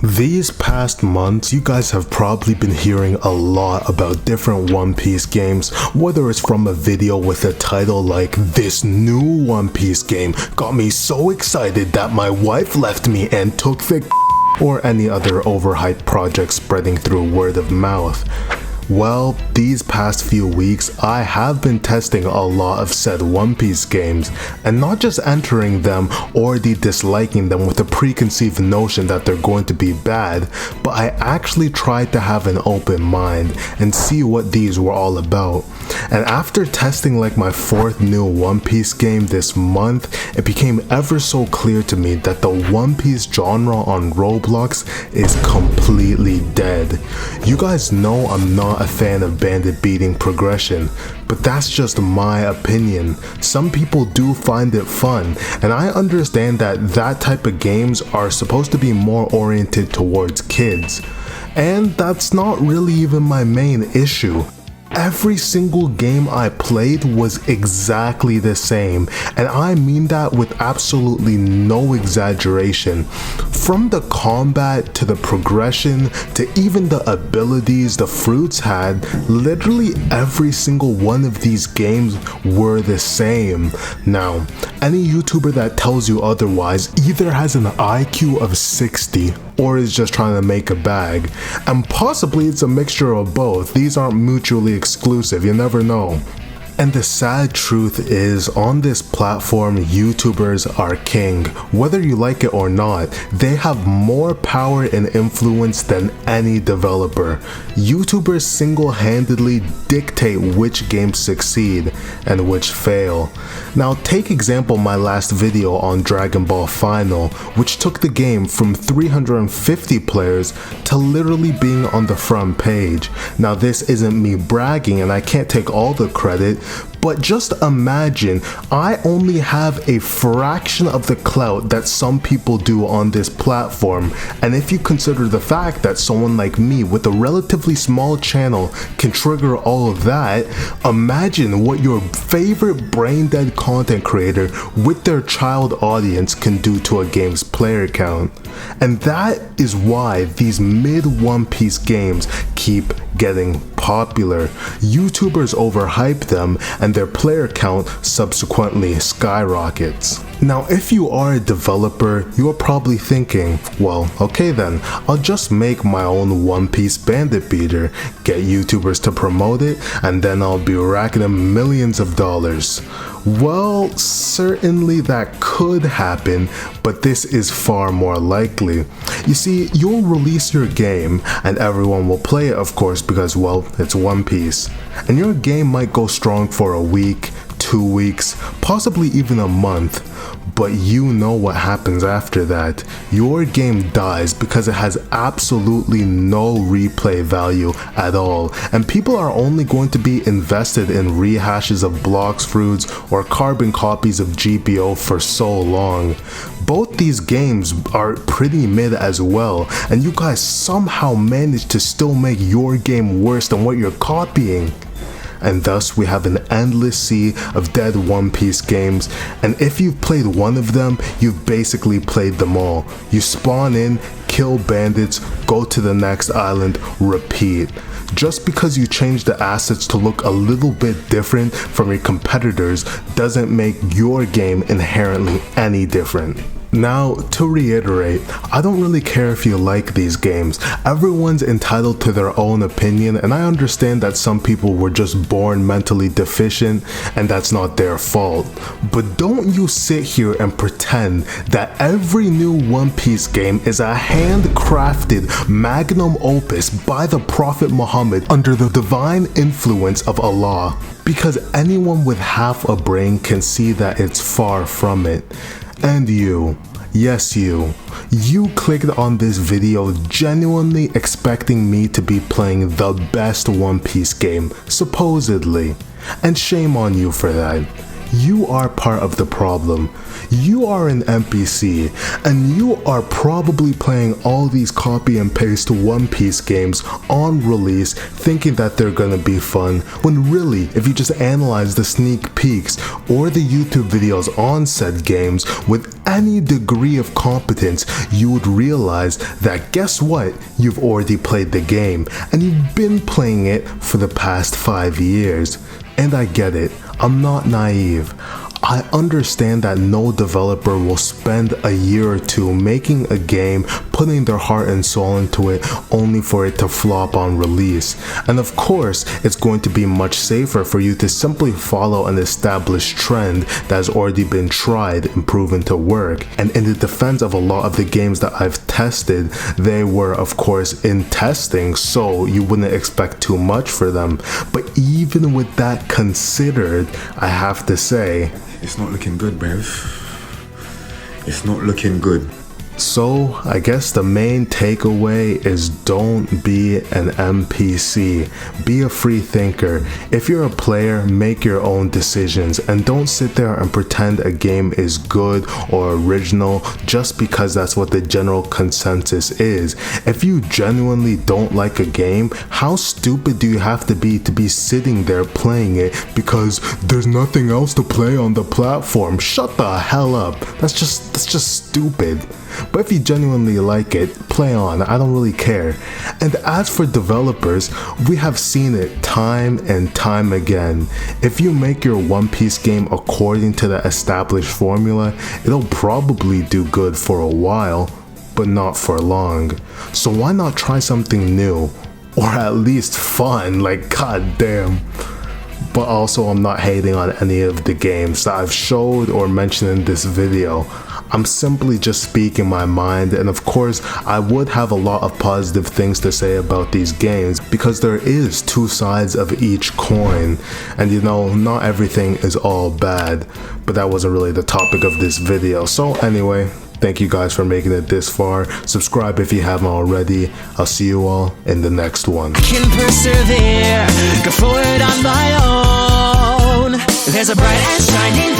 These past months, you guys have probably been hearing a lot about different One Piece games, whether it's from a video with a title like "This new One Piece game got me so excited that my wife left me and took the," or any other overhyped project spreading through word of mouth. Well, these past few weeks, I have been testing a lot of said One Piece games, and not just entering them or disliking them with a preconceived notion that they're going to be bad, but I actually tried to have an open mind and see what these were all about. And after testing like my 4th new One Piece game this month, it became ever so clear to me that the One Piece genre on Roblox is completely dead. You guys know I'm not a fan of bandit beating progression, but that's just my opinion. Some people do find it fun, and I understand that that type of games are supposed to be more oriented towards kids. And that's not really even my main issue. Every single game I played was exactly the same, and I mean that with absolutely no exaggeration. From the combat to the progression to even the abilities the fruits had, literally every single one of these games were the same. Now, any YouTuber that tells you otherwise either has an IQ of 60 or is just trying to make a bag, and possibly it's a mixture of both. These aren't mutually exclusive, you never know. And the sad truth is, on this platform, YouTubers are king. Whether you like it or not, they have more power and influence than any developer. YouTubers single-handedly dictate which games succeed and which fail. Now take example my last video on Dragon Ball Final, which took the game from 350 players to literally being on the front page. Now this isn't me bragging, and I can't take all the credit, but just imagine, I only have a fraction of the clout that some people do on this platform, and if you consider the fact that someone like me with a relatively small channel can trigger all of that, imagine what your favorite brain-dead content creator with their child audience can do to a game's player count. And that is why these mid-One Piece games keep getting popular. YouTubers overhype them, and their player count subsequently skyrockets. Now, if you are a developer, you are probably thinking, well, okay then, I'll just make my own One Piece bandit beater, get YouTubers to promote it, and then I'll be racking them millions of dollars. Well, certainly that could happen, but this is far more likely. You see, you'll release your game, and everyone will play it, of course, because, well, it's One Piece. And your game might go strong for a week, 2 weeks, possibly even a month. But you know what happens after that. Your game dies because it has absolutely no replay value at all, and people are only going to be invested in rehashes of blocks fruits or carbon copies of GPO for so long. Both these games are pretty mid as well, and you guys somehow manage to still make your game worse than what you're copying. And thus we have an endless sea of dead One Piece games, and if you've played one of them, you've basically played them all. You spawn in, kill bandits, go to the next island, repeat. Just because you change the assets to look a little bit different from your competitors doesn't make your game inherently any different. Now, to reiterate, I don't really care if you like these games. Everyone's entitled to their own opinion, and I understand that some people were just born mentally deficient, and that's not their fault. But don't you sit here and pretend that every new One Piece game is a handcrafted magnum opus by the Prophet Muhammad under the divine influence of Allah. Because anyone with half a brain can see that it's far from it. And you, yes you clicked on this video genuinely expecting me to be playing the best One Piece game, supposedly. And shame on you for that. you are part of the problem. You are an NPC, and you are probably playing all these copy and paste One Piece games on release thinking that they're gonna be fun, when really, if you just analyze the sneak peeks or the YouTube videos on said games with any degree of competence, you would realize that guess what? You've already played the game, and you've been playing it for the past 5 years. And I get it, I'm not naive. I understand that no developer will spend a year or two making a game, putting their heart and soul into it, only for it to flop on release. And of course, it's going to be much safer for you to simply follow an established trend that has already been tried and proven to work. And in the defense of a lot of the games that I've tested, they were of course in testing, so you wouldn't expect too much for them. But even with that considered, I have to say, it's not looking good, bruv. It's not looking good. So, I guess the main takeaway is don't be an NPC. Be a free thinker. If you're a player, make your own decisions and don't sit there and pretend a game is good or original just because that's what the general consensus is. If you genuinely don't like a game, how stupid do you have to be sitting there playing it because there's nothing else to play on the platform? Shut the hell up. That's just stupid. But if you genuinely like it, play on, I don't really care. And as for developers, we have seen it time and time again. If you make your One Piece game according to the established formula, it'll probably do good for a while, but not for long. So why not try something new? Or at least fun, like goddamn. But also, I'm not hating on any of the games that I've showed or mentioned in this video. I'm simply just speaking my mind, and of course I would have a lot of positive things to say about these games because there is two sides of each coin, and you know, not everything is all bad, but that wasn't really the topic of this video. So anyway, thank you guys for making it this far. Subscribe if you haven't already. I'll see you all in the next one. Can persevere, go forward on my own. There's a bright and shining